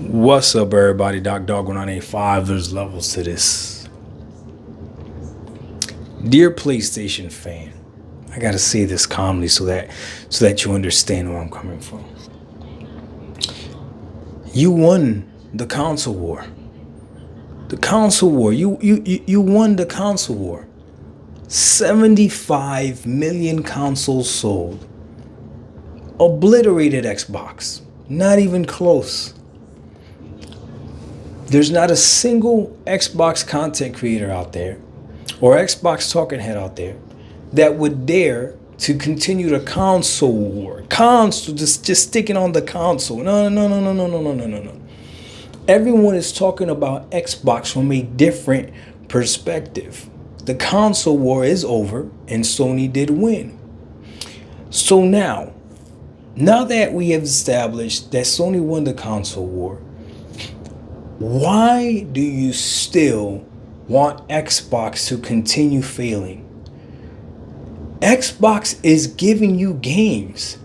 What's up, everybody? Dog 1985. There's levels to this. Dear PlayStation fan, I gotta say this calmly so that you understand where I'm coming from. You won the console war. The console war. You won the console war. 75 million consoles sold. Obliterated Xbox. Not even close. There's not a single Xbox content creator out there or Xbox talking head out there that would dare to continue the console war. Console, just sticking on the console. No. Everyone is talking about Xbox from a different perspective. The console war is over and Sony did win. So now that we have established that Sony won the console war, why do you still want Xbox to continue failing? Xbox is giving you games.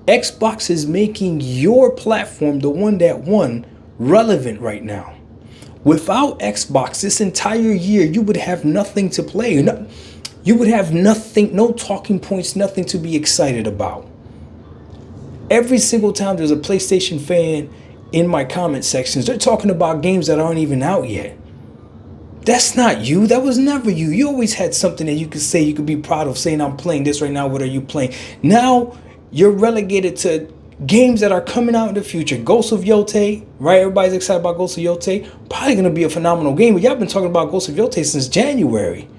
Xbox is making your platform, the one that won, relevant right now. Without Xbox, this entire year, you would have nothing to play. You would have nothing, no talking points, nothing to be excited about. Every single time there's a PlayStation fan in my comment sections, they're talking about games that aren't even out yet. That's not you. That was never you. You always had something that you could say, you could be proud of, saying, I'm playing this right now. What are you playing? Now you're relegated to games that are coming out in the future. Ghost of Yotei, right? Everybody's excited about Ghost of Yotei. Probably going to be a phenomenal game. But y'all been talking about Ghost of Yotei since January.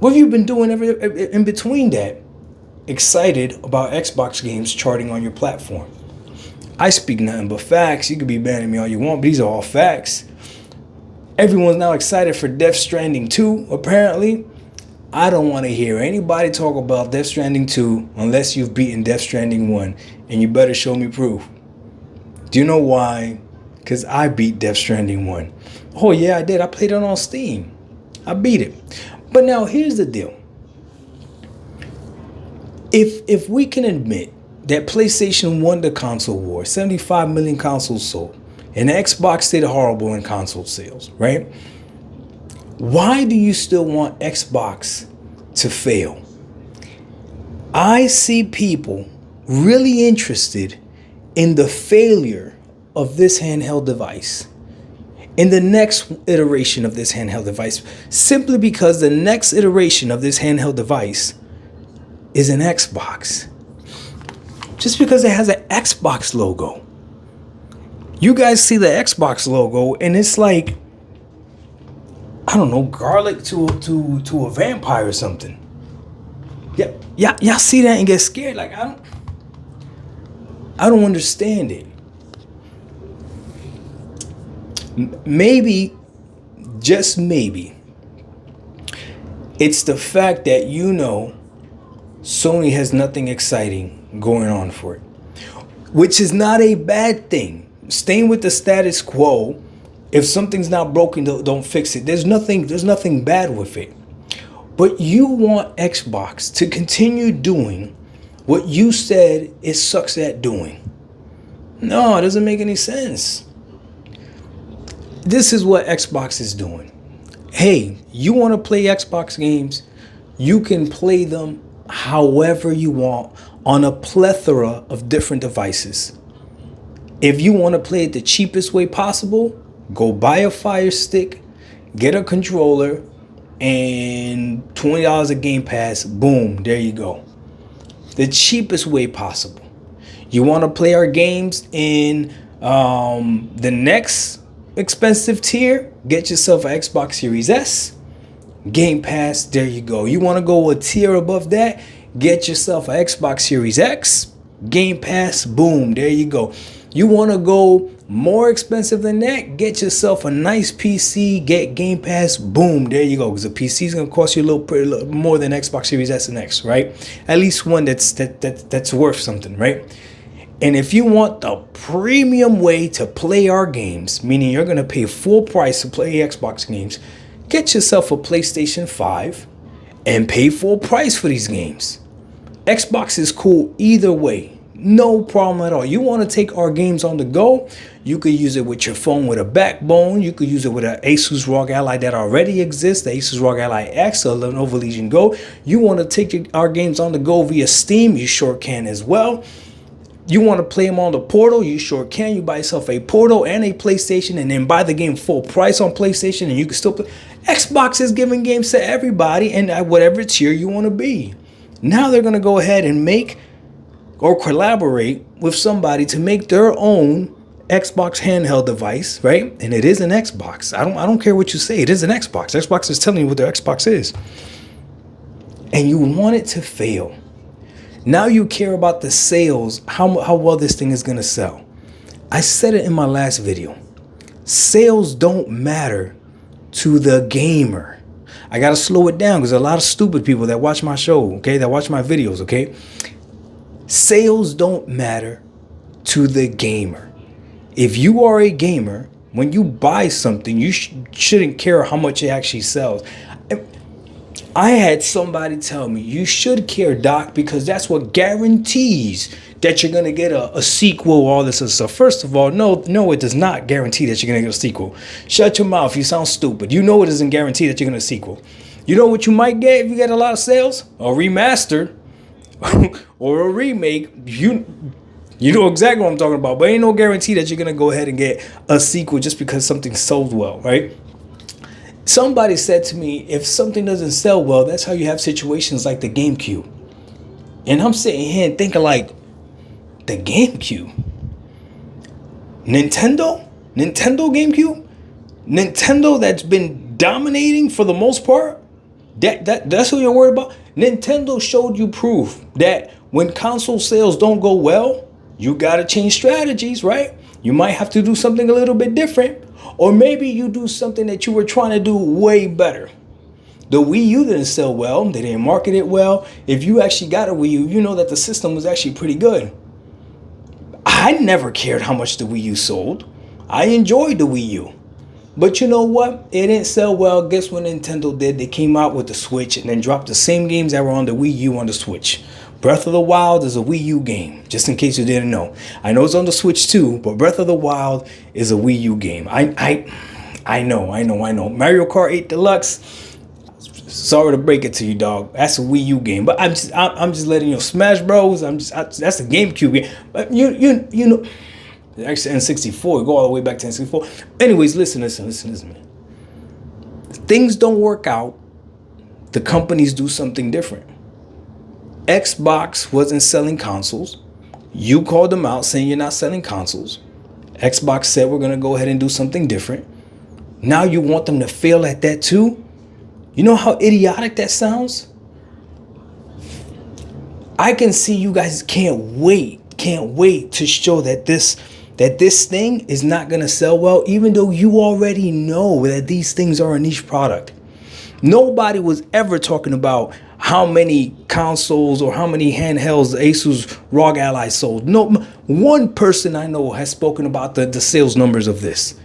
What have you been doing in between that? Excited about Xbox games charting on your platform. I speak nothing but facts. You can be mad at me all you want, but these are all facts. Everyone's now excited for Death Stranding 2, apparently. I don't want to hear anybody talk about Death Stranding 2 unless you've beaten Death Stranding 1, and you better show me proof. Do you know why? Because I beat Death Stranding 1. Oh yeah, I did. I played it on Steam. I beat it. But now here's the deal. If we can admit that PlayStation won the console war, 75 million consoles sold, and Xbox did horrible in console sales, right? Why do you still want Xbox to fail? I see people really interested in the failure of this handheld device, in the next iteration of this handheld device, simply because the next iteration of this handheld device is an Xbox. Just because it has an Xbox logo. You guys see the Xbox logo and it's like, I don't know, garlic to a vampire or something. Yeah, y'all see that and get scared. Like, I don't understand it. Maybe, just maybe, it's the fact that Sony has nothing exciting going on for it, which is not a bad thing. Staying with the status quo. If something's not broken, don't fix it. There's nothing bad with it. But you want Xbox to continue doing what you said it sucks at doing. No, it doesn't make any sense. This is what Xbox is doing. Hey, you want to play Xbox games? You can play them however you want on a plethora of different devices. If you want to play it the cheapest way possible, go buy a Fire Stick, get a controller, and $20 a Game Pass. Boom, there you go. The cheapest way possible. You want to play our games in the next expensive tier? Get yourself an Xbox Series S, Game Pass. There you go. You want to go a tier above that? Get yourself an Xbox Series X, Game Pass. Boom, there you go. You want to go more expensive than that? Get yourself a nice PC, get Game Pass, boom, there you go. Because a PC is going to cost you a little more than Xbox Series S and X, right? At least one that's worth something, right? And if you want the premium way to play our games, meaning you're going to pay full price to play Xbox games, get yourself a PlayStation 5 and pay full price for these games. Xbox is cool either way. No problem at all. You want to take our games on the go? You could use it with your phone with a backbone. You could use it with an Asus ROG Ally that already exists, the Asus ROG Ally X or Lenovo Legion Go. You want to take our games on the go via Steam? You sure can as well. You want to play them on the Portal? You sure can. You buy yourself a Portal and a PlayStation and then buy the game full price on PlayStation and you can still play. Xbox is giving games to everybody and at whatever tier you want to be. Now they're going to go ahead and make or collaborate with somebody to make their own Xbox handheld device, right? And it is an Xbox. I don't care what you say. It is an Xbox. Xbox is telling you what their Xbox is. And you want it to fail. Now you care about the sales, how well this thing is going to sell. I said it in my last video. Sales don't matter to the gamer. I got to slow it down because there's a lot of stupid people that watch my show, okay? That watch my videos, okay? Sales don't matter to the gamer. If you are a gamer, when you buy something, you shouldn't care how much it actually sells. I had somebody tell me, you should care, Doc, because that's what guarantees that you're going to get a sequel, all this other stuff. First of all, no, it does not guarantee that you're going to get a sequel. Shut your mouth. You sound stupid. You know it doesn't guarantee that you're going to get a sequel. You know what you might get if you get a lot of sales? A remaster or a remake. You know exactly what I'm talking about, but ain't no guarantee that you're going to go ahead and get a sequel just because something sold well, right? Somebody said to me, if something doesn't sell well, that's how you have situations like the GameCube. And I'm sitting here and thinking like, the GameCube? Nintendo GameCube? Nintendo that's been dominating for the most part? That's who you're worried about? Nintendo showed you proof that when console sales don't go well, you gotta change strategies, right? You might have to do something a little bit different. Or maybe you do something that you were trying to do way better. The Wii U didn't sell well. They didn't market it well. If you actually got a Wii U, you know that the system was actually pretty good. I never cared how much the Wii U sold. I enjoyed the Wii U. But you know what? It didn't sell well. Guess what Nintendo did? They came out with the Switch and then dropped the same games that were on the Wii U on the Switch. Breath of the Wild is a Wii U game, just in case you didn't know. I know it's on the Switch too, but Breath of the Wild is a Wii U game. I know. Mario Kart 8 Deluxe, sorry to break it to you, dog. That's a Wii U game. But I'm just letting you know, Smash Bros. That's a GameCube game. But you know, actually N64, go all the way back to N64. Anyways, listen, man. Things don't work out. The companies do something different. Xbox wasn't selling consoles. You called them out saying you're not selling consoles. Xbox said we're going to go ahead and do something different. Now you want them to fail at that too? You know how idiotic that sounds? I can see you guys can't wait to show that this thing is not going to sell well, even though you already know that these things are a niche product. Nobody was ever talking about how many consoles or how many handhelds the Asus ROG Ally sold. No, one person I know has spoken about the sales numbers of this.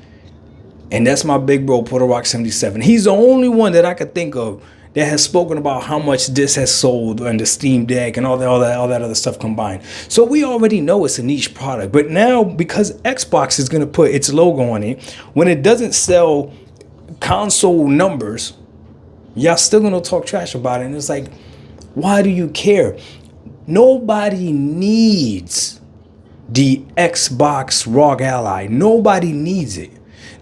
And that's my big bro, Puerto Rock 77. He's the only one that I could think of that has spoken about how much this has sold and the Steam Deck and all that other stuff combined. So we already know it's a niche product. But now, because Xbox is going to put its logo on it, when it doesn't sell console numbers, y'all still gonna talk trash about it. And it's like, why do you care? Nobody needs the Xbox ROG Ally. Nobody needs it.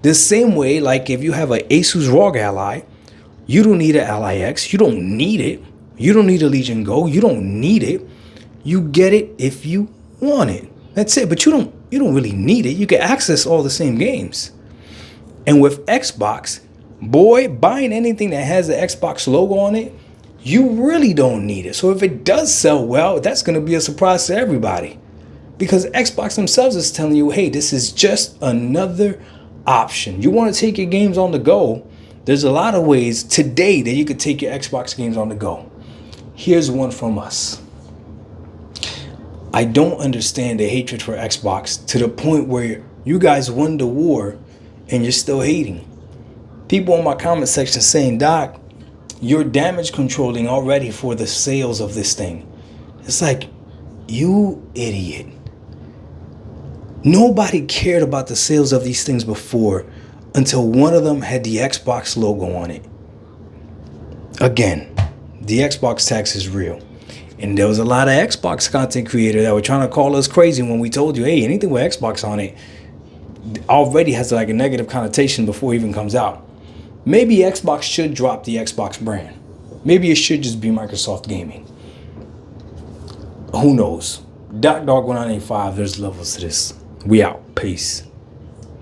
The same way, like if you have an Asus ROG Ally, you don't need an Ally X. You don't need it. You don't need a Legion Go. You don't need it. You get it if you want it. That's it. But you don't really need it. You can access all the same games. And with Xbox, boy, buying anything that has the Xbox logo on it, you really don't need it. So if it does sell well, that's going to be a surprise to everybody. Because Xbox themselves is telling you, hey, this is just another option. You want to take your games on the go. There's a lot of ways today that you could take your Xbox games on the go. Here's one from us. I don't understand the hatred for Xbox to the point where you guys won the war and you're still hating. People in my comment section saying, Doc, you're damage controlling already for the sales of this thing. It's like, You idiot. Nobody cared about the sales of these things before until one of them had the Xbox logo on it. Again, the Xbox tax is real. And there was a lot of Xbox content creators that were trying to call us crazy when we told you, hey, anything with Xbox on it already has like a negative connotation before it even comes out. Maybe Xbox should drop the Xbox brand. Maybe it should just be Microsoft Gaming. Who knows? Dog 1985, there's levels to this. We out. Peace.